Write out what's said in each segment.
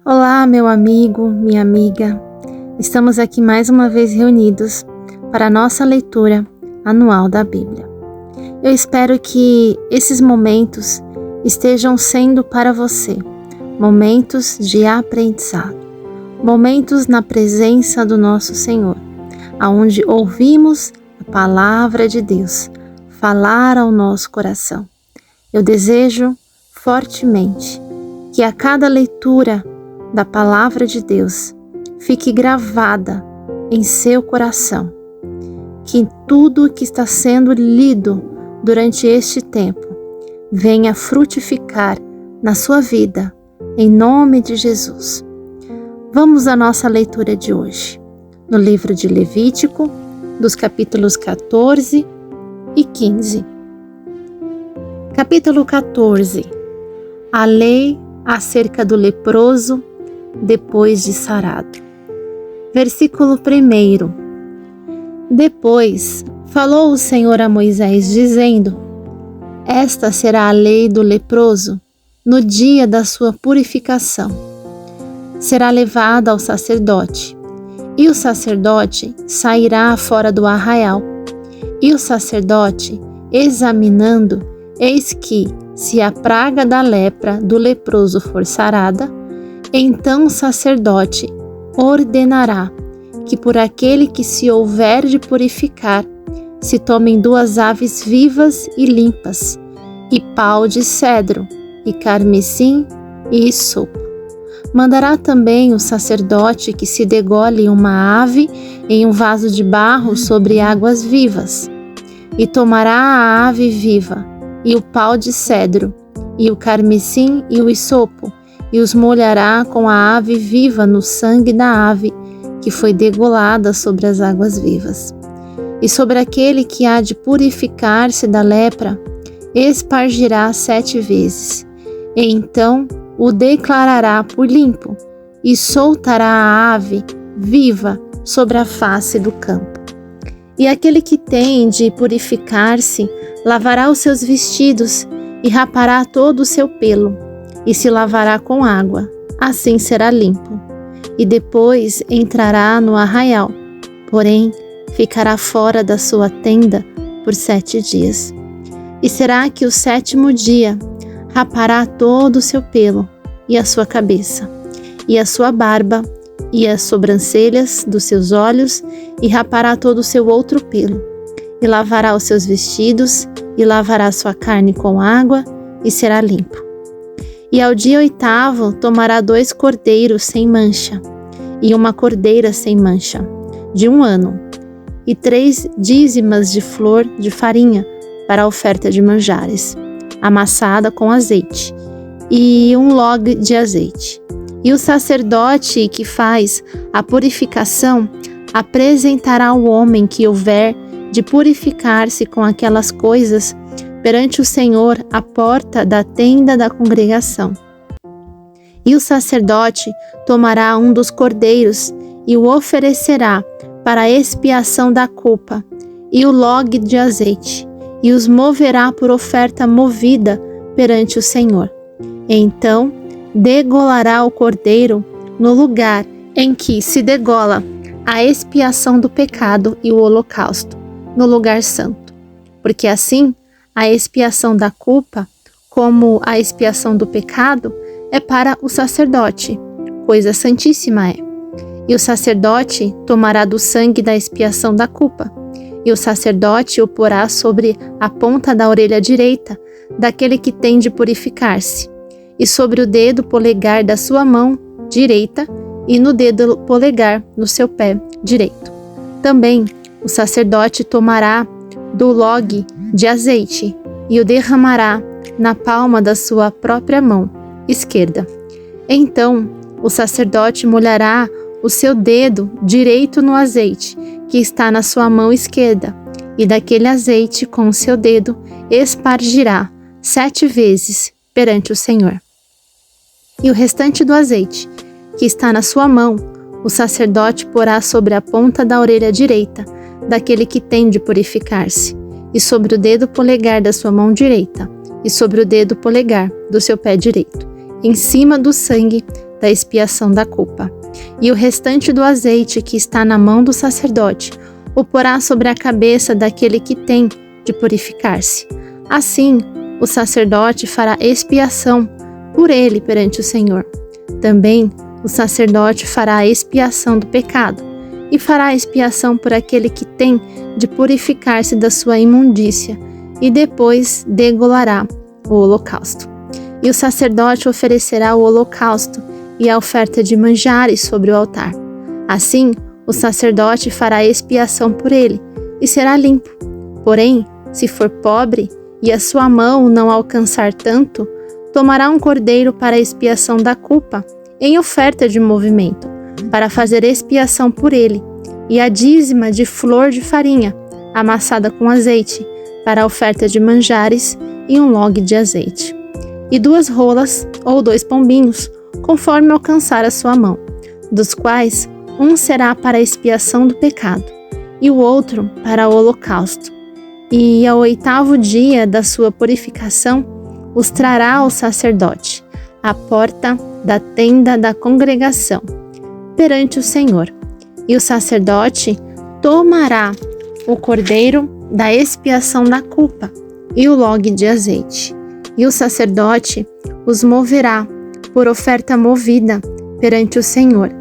Olá, meu amigo, minha amiga. Estamos aqui mais uma vez reunidos para a nossa leitura anual da Bíblia. Eu espero que esses momentos estejam sendo para você momentos de aprendizado, momentos na presença do nosso Senhor, aonde ouvimos a palavra de Deus falar ao nosso coração. Eu desejo fortemente que a cada leitura da palavra de Deus fique gravada em seu coração, que tudo que está sendo lido durante este tempo venha frutificar na sua vida, em nome de Jesus. Vamos à nossa leitura de hoje, no livro de Levítico, dos capítulos 14 e 15. Capítulo 14. A lei acerca do leproso depois de sarado. Versículo 1. Depois falou o Senhor a Moisés, dizendo: Esta será a lei do leproso no dia da sua purificação. Será levada ao sacerdote, e o sacerdote sairá fora do arraial. E o sacerdote, examinando, eis que, se a praga da lepra do leproso for sarada, então o sacerdote ordenará que por aquele que se houver de purificar, se tomem 2 aves vivas e limpas, e pau de cedro, e carmesim e hisopo. Mandará também o sacerdote que se degole uma ave em um vaso de barro sobre águas vivas, e tomará a ave viva, e o pau de cedro, e o carmesim e o hisopo, e os molhará com a ave viva no sangue da ave que foi degolada sobre as águas vivas. E sobre aquele que há de purificar-se da lepra, espargirá 7 vezes, e então o declarará por limpo, e soltará a ave viva sobre a face do campo. E aquele que tem de purificar-se, lavará os seus vestidos, e rapará todo o seu pelo, e se lavará com água, assim será limpo. E depois entrará no arraial, porém ficará fora da sua tenda por 7 dias. E será que o 7º dia rapará todo o seu pelo, e a sua cabeça, e a sua barba, e as sobrancelhas dos seus olhos, e rapará todo o seu outro pelo, e lavará os seus vestidos, e lavará sua carne com água, e será limpo. E ao dia 8º tomará 2 cordeiros sem mancha, e uma cordeira sem mancha, de 1 ano, e 3 dízimas de flor de farinha para a oferta de manjares, amassada com azeite, e 1 log de azeite. E o sacerdote que faz a purificação apresentará o homem que houver de purificar-se com aquelas coisas perante o Senhor à porta da tenda da congregação. E o sacerdote tomará um dos cordeiros e o oferecerá para a expiação da culpa, e o log de azeite, e os moverá por oferta movida perante o Senhor. Então degolará o cordeiro no lugar em que se degola a expiação do pecado e o holocausto, no lugar santo, porque assim a expiação da culpa, como a expiação do pecado, é para o sacerdote, coisa santíssima é. E o sacerdote tomará do sangue da expiação da culpa, e o sacerdote o porá sobre a ponta da orelha direita daquele que tem de purificar-se, e sobre o dedo polegar da sua mão direita, e no dedo polegar no seu pé direito. Também o sacerdote tomará do log de azeite e o derramará na palma da sua própria mão esquerda. Então o sacerdote molhará o seu dedo direito no azeite que está na sua mão esquerda, e daquele azeite com o seu dedo espargirá 7 vezes perante o Senhor. E o restante do azeite que está na sua mão, o sacerdote porá sobre a ponta da orelha direita daquele que tem de purificar-se, e sobre o dedo polegar da sua mão direita, e sobre o dedo polegar do seu pé direito, em cima do sangue da expiação da culpa. E o restante do azeite que está na mão do sacerdote o porá sobre a cabeça daquele que tem de purificar-se. Assim, o sacerdote fará expiação por ele perante o Senhor. Também o sacerdote fará a expiação do pecado e fará expiação por aquele que tem de purificar-se da sua imundícia e depois degolará o holocausto. E o sacerdote oferecerá o holocausto e a oferta de manjares sobre o altar. Assim, o sacerdote fará expiação por ele e será limpo. Porém, se for pobre e a sua mão não alcançar tanto, tomará um cordeiro para a expiação da culpa em oferta de movimento, para fazer expiação por ele, e a dízima de flor de farinha, amassada com azeite, para a oferta de manjares e um log de azeite. E 2 rolas ou 2 pombinhos, conforme alcançar a sua mão, dos quais um será para a expiação do pecado, e o outro para o holocausto. E ao 8º dia da sua purificação, os trará ao sacerdote, à porta da tenda da congregação, perante o Senhor. E o sacerdote tomará o cordeiro da expiação da culpa e o log de azeite. E o sacerdote os moverá por oferta movida perante o Senhor.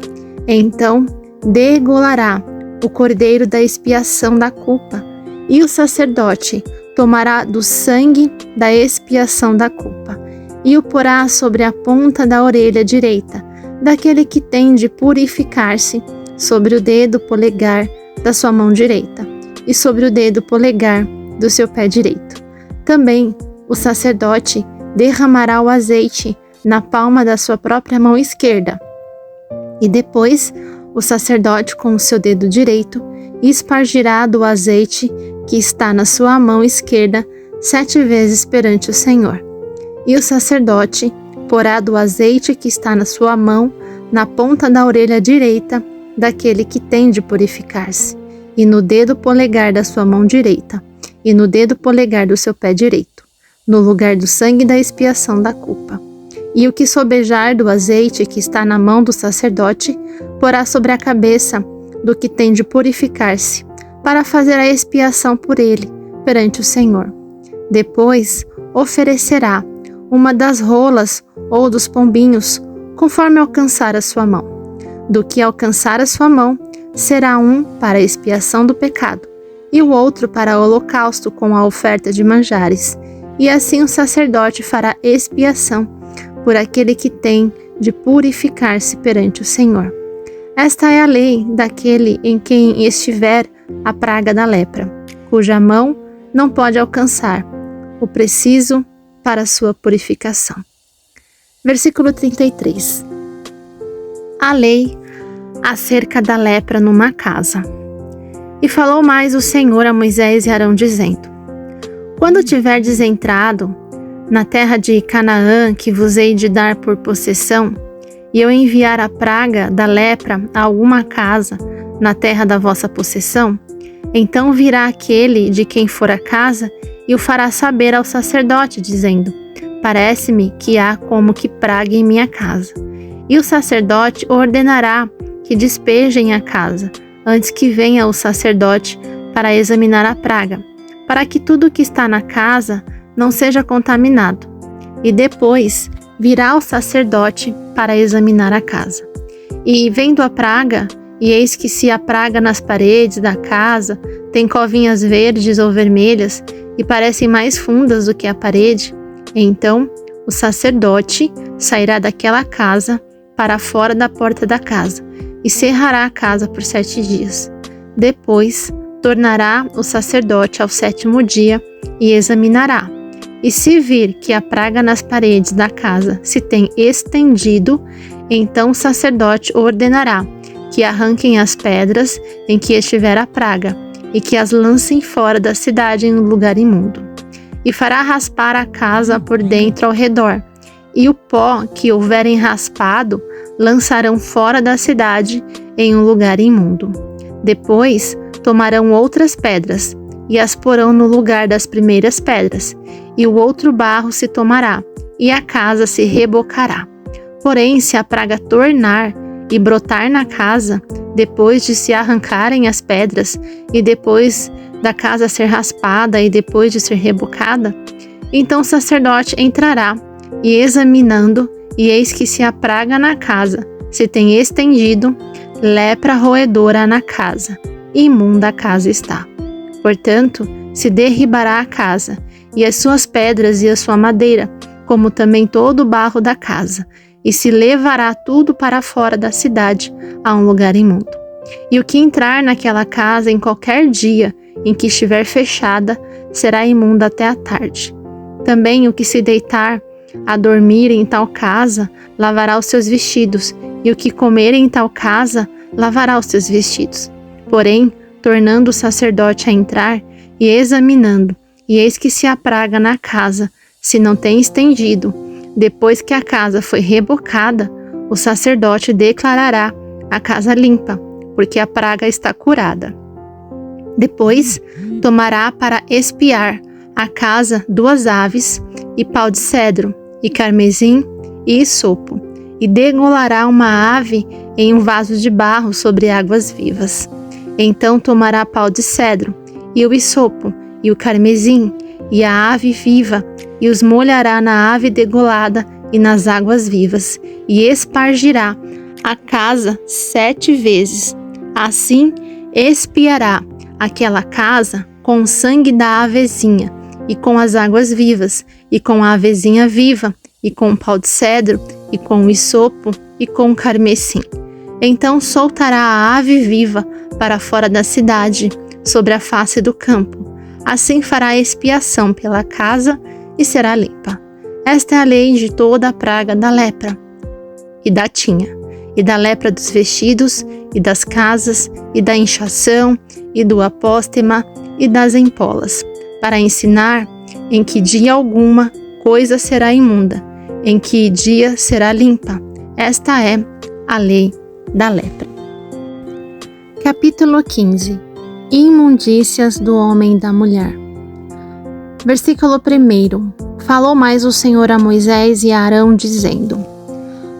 Então degolará o cordeiro da expiação da culpa, e o sacerdote tomará do sangue da expiação da culpa e o porá sobre a ponta da orelha direita daquele que tem de purificar-se, sobre o dedo polegar da sua mão direita e sobre o dedo polegar do seu pé direito. Também o sacerdote derramará o azeite na palma da sua própria mão esquerda. E depois o sacerdote com o seu dedo direito espargirá do azeite que está na sua mão esquerda 7 vezes perante o Senhor. E o sacerdote porá do azeite que está na sua mão na ponta da orelha direita daquele que tem de purificar-se, e no dedo polegar da sua mão direita, e no dedo polegar do seu pé direito, no lugar do sangue da expiação da culpa. E o que sobejar do azeite que está na mão do sacerdote, porá sobre a cabeça do que tem de purificar-se, para fazer a expiação por ele, perante o Senhor. Depois oferecerá uma das rolas ou dos pombinhos, conforme alcançar a sua mão. Do que alcançar a sua mão, será um para a expiação do pecado, e o outro para o holocausto com a oferta de manjares. E assim o sacerdote fará expiação por aquele que tem de purificar-se perante o Senhor. Esta é a lei daquele em quem estiver a praga da lepra, cuja mão não pode alcançar o preciso para sua purificação. Versículo 33. A lei acerca da lepra numa casa. E falou mais o Senhor a Moisés e Arão, dizendo: Quando tiverdes entrado na terra de Canaã, que vos hei de dar por possessão, e eu enviar a praga da lepra a alguma casa na terra da vossa possessão, então virá aquele de quem for a casa e o fará saber ao sacerdote, dizendo: Parece-me que há como que praga em minha casa. E o sacerdote ordenará que despejem a casa, antes que venha o sacerdote para examinar a praga, para que tudo que está na casa não seja contaminado. E depois virá o sacerdote para examinar a casa. E vendo a praga, e eis que se a praga nas paredes da casa tem covinhas verdes ou vermelhas e parecem mais fundas do que a parede, então o sacerdote sairá daquela casa para fora da porta da casa e cerrará a casa por 7 dias. Depois tornará o sacerdote ao 7º dia e examinará. E se vir que a praga nas paredes da casa se tem estendido, então o sacerdote ordenará que arranquem as pedras em que estiver a praga e que as lancem fora da cidade em um lugar imundo. E fará raspar a casa por dentro ao redor, e o pó que houverem raspado lançarão fora da cidade em um lugar imundo. Depois tomarão outras pedras e as porão no lugar das primeiras pedras, e o outro barro se tomará, e a casa se rebocará. Porém, se a praga tornar e brotar na casa, depois de se arrancarem as pedras, e depois da casa ser raspada e depois de ser rebocada, então o sacerdote entrará e examinando, e eis que se a praga na casa se tem estendido, lepra roedora na casa, imunda a casa está. Portanto, se derribará a casa, e as suas pedras e a sua madeira, como também todo o barro da casa, e se levará tudo para fora da cidade, a um lugar imundo. E o que entrar naquela casa em qualquer dia em que estiver fechada, será imundo até a tarde. Também o que se deitar a dormir em tal casa, lavará os seus vestidos, e o que comer em tal casa, lavará os seus vestidos. Porém, tornando o sacerdote a entrar, e examinando, e eis que se a praga na casa se não tem estendido, depois que a casa foi rebocada, o sacerdote declarará a casa limpa, porque a praga está curada. Depois, tomará para espiar a casa 2 aves, e pau de cedro, e carmesim, e hisopo, e degolará uma ave em um vaso de barro sobre águas vivas. Então tomará pau de cedro, e o hisopo, e o carmesim, e a ave viva, e os molhará na ave degolada e nas águas vivas, e espargirá a casa 7 vezes. Assim espiará aquela casa com o sangue da avezinha, e com as águas vivas, e com a avezinha viva, e com o pau de cedro, e com o hisopo, e com o carmesim. Então soltará a ave viva para fora da cidade, sobre a face do campo. Assim fará expiação pela casa e será limpa. Esta é a lei de toda a praga da lepra, e da tinha, e da lepra dos vestidos, e das casas, e da inchação, e do apóstema, e das empolas, para ensinar em que dia alguma coisa será imunda, em que dia será limpa. Esta é a lei da lepra. Capítulo 15. Imundícias do homem e da mulher. Versículo 1. Falou mais o Senhor a Moisés e a Arão, dizendo: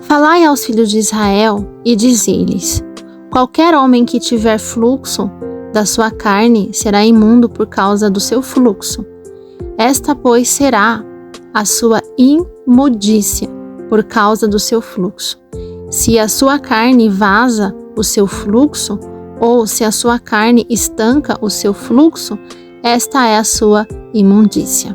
Falai aos filhos de Israel e dize-lhes: Qualquer homem que tiver fluxo da sua carne será imundo por causa do seu fluxo. Esta, pois, será a sua imundícia por causa do seu fluxo. Se a sua carne vaza o seu fluxo, ou se a sua carne estanca o seu fluxo, esta é a sua imundícia.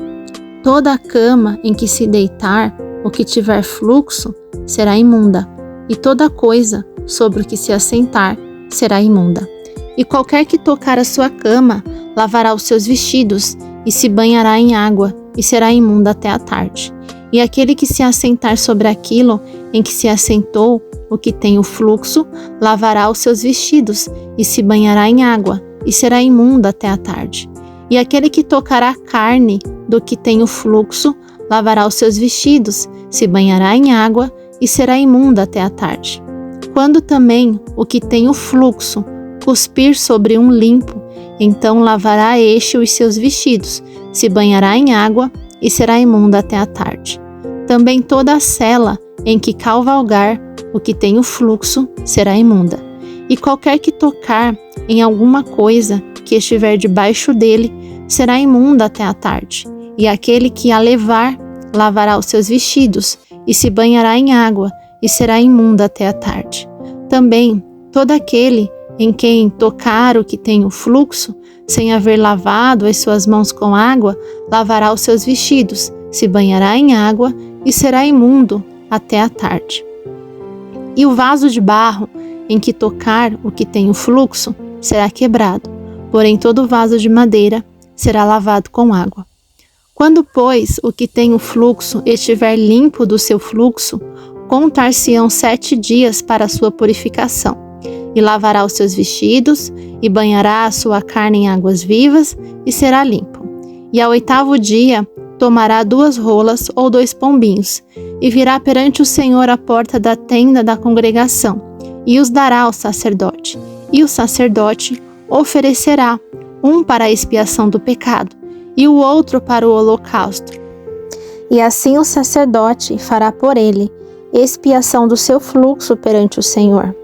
Toda a cama em que se deitar o que tiver fluxo será imunda, e toda coisa sobre o que se assentar será imunda. E qualquer que tocar a sua cama lavará os seus vestidos, e se banhará em água, e será imunda até a tarde. E aquele que se assentar sobre aquilo em que se assentou, o que tem o fluxo, lavará os seus vestidos, e se banhará em água, e será imunda até a tarde. E aquele que tocar a carne do que tem o fluxo, lavará os seus vestidos, se banhará em água, e será imunda até a tarde. Quando também o que tem o fluxo cuspir sobre um limpo, então lavará este os seus vestidos, se banhará em água, e será imunda até a tarde. Também toda a sela em que cavalgar o que tem o fluxo será imunda. E qualquer que tocar em alguma coisa que estiver debaixo dele será imunda até a tarde. E aquele que a levar lavará os seus vestidos, e se banhará em água, e será imunda até a tarde. Também todo aquele em quem tocar o que tem o fluxo, sem haver lavado as suas mãos com água, lavará os seus vestidos, se banhará em água, e será imundo até a tarde. E o vaso de barro em que tocar o que tem o fluxo será quebrado, porém todo vaso de madeira será lavado com água. Quando, pois, o que tem o fluxo estiver limpo do seu fluxo, contar-se-ão 7 dias para a sua purificação, e lavará os seus vestidos, e banhará a sua carne em águas vivas, e será limpo. E ao 8º dia tomará 2 rolas ou 2 pombinhos, e virá perante o Senhor à porta da tenda da congregação, e os dará ao sacerdote. E o sacerdote oferecerá um para a expiação do pecado, e o outro para o holocausto. E assim o sacerdote fará por ele, expiação do seu fluxo perante o Senhor.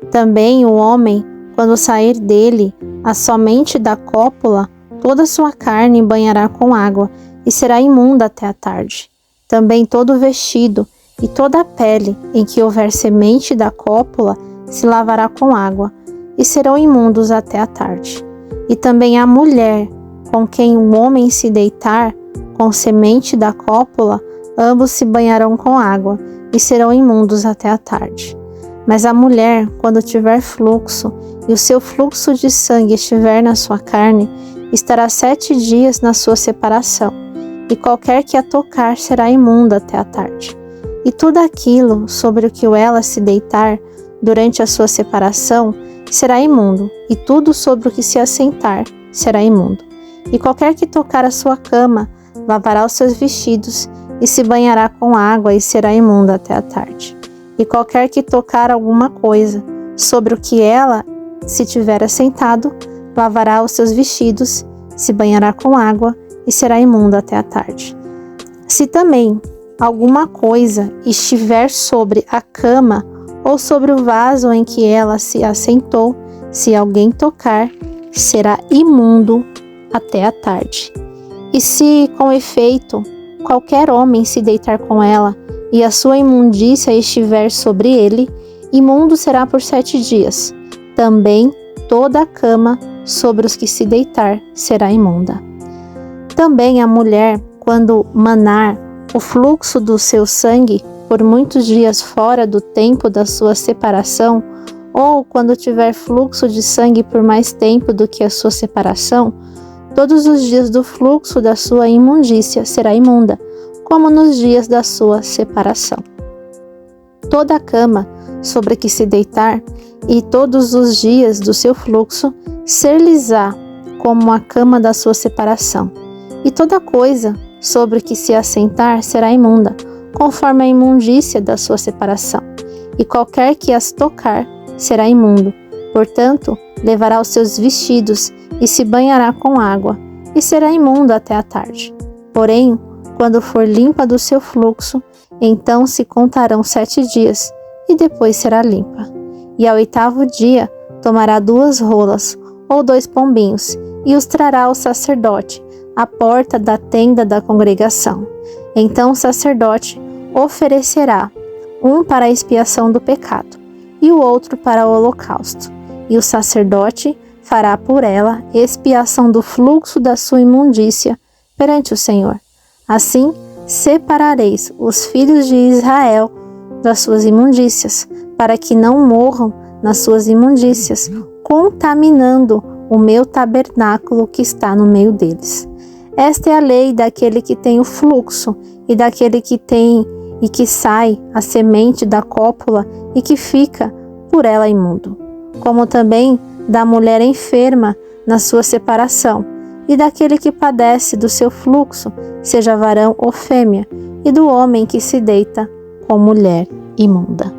Também o homem, quando sair dele, a somente da cópula, toda a sua carne banhará com água, e será imunda até a tarde. Também todo o vestido e toda a pele em que houver semente da cópula se lavará com água, e serão imundos até a tarde. E também a mulher, com quem o homem se deitar, com semente da cópula, ambos se banharão com água, e serão imundos até a tarde. Mas a mulher, quando tiver fluxo, e o seu fluxo de sangue estiver na sua carne, estará 7 dias na sua separação, e qualquer que a tocar será imunda até a tarde. E tudo aquilo sobre o que ela se deitar durante a sua separação será imundo, e tudo sobre o que se assentar será imundo. E qualquer que tocar a sua cama lavará os seus vestidos, e se banhará com água, e será imunda até a tarde. E qualquer que tocar alguma coisa sobre o que ela se tiver assentado, lavará os seus vestidos, se banhará com água, e será imunda até a tarde. Se também alguma coisa estiver sobre a cama ou sobre o vaso em que ela se assentou, se alguém tocar, será imundo até a tarde. E se, com efeito, qualquer homem se deitar com ela, e a sua imundícia estiver sobre ele, imundo será por 7 dias. Também toda a cama sobre os que se deitar será imunda. Também a mulher, quando manar o fluxo do seu sangue por muitos dias fora do tempo da sua separação, ou quando tiver fluxo de sangue por mais tempo do que a sua separação, todos os dias do fluxo da sua imundícia será imunda, como nos dias da sua separação. Toda a cama sobre que se deitar, e todos os dias do seu fluxo, ser-lhes-á como a cama da sua separação. E toda coisa sobre que se assentar será imunda, conforme a imundícia da sua separação. E qualquer que as tocar será imundo. Portanto, levará os seus vestidos e se banhará com água, e será imundo até a tarde. Porém, quando for limpa do seu fluxo, então se contarão 7 dias, e depois será limpa. E ao 8º dia tomará 2 rolas, ou 2 pombinhos, e os trará ao sacerdote, à porta da tenda da congregação. Então o sacerdote oferecerá um para a expiação do pecado, e o outro para o holocausto. E o sacerdote fará por ela expiação do fluxo da sua imundícia perante o Senhor. Assim, separareis os filhos de Israel das suas imundícias, para que não morram nas suas imundícias, contaminando o meu tabernáculo que está no meio deles. Esta é a lei daquele que tem o fluxo, e daquele que tem e que sai a semente da cópula e que fica por ela imundo, como também da mulher enferma na sua separação, e daquele que padece do seu fluxo, seja varão ou fêmea, e do homem que se deita com mulher imunda.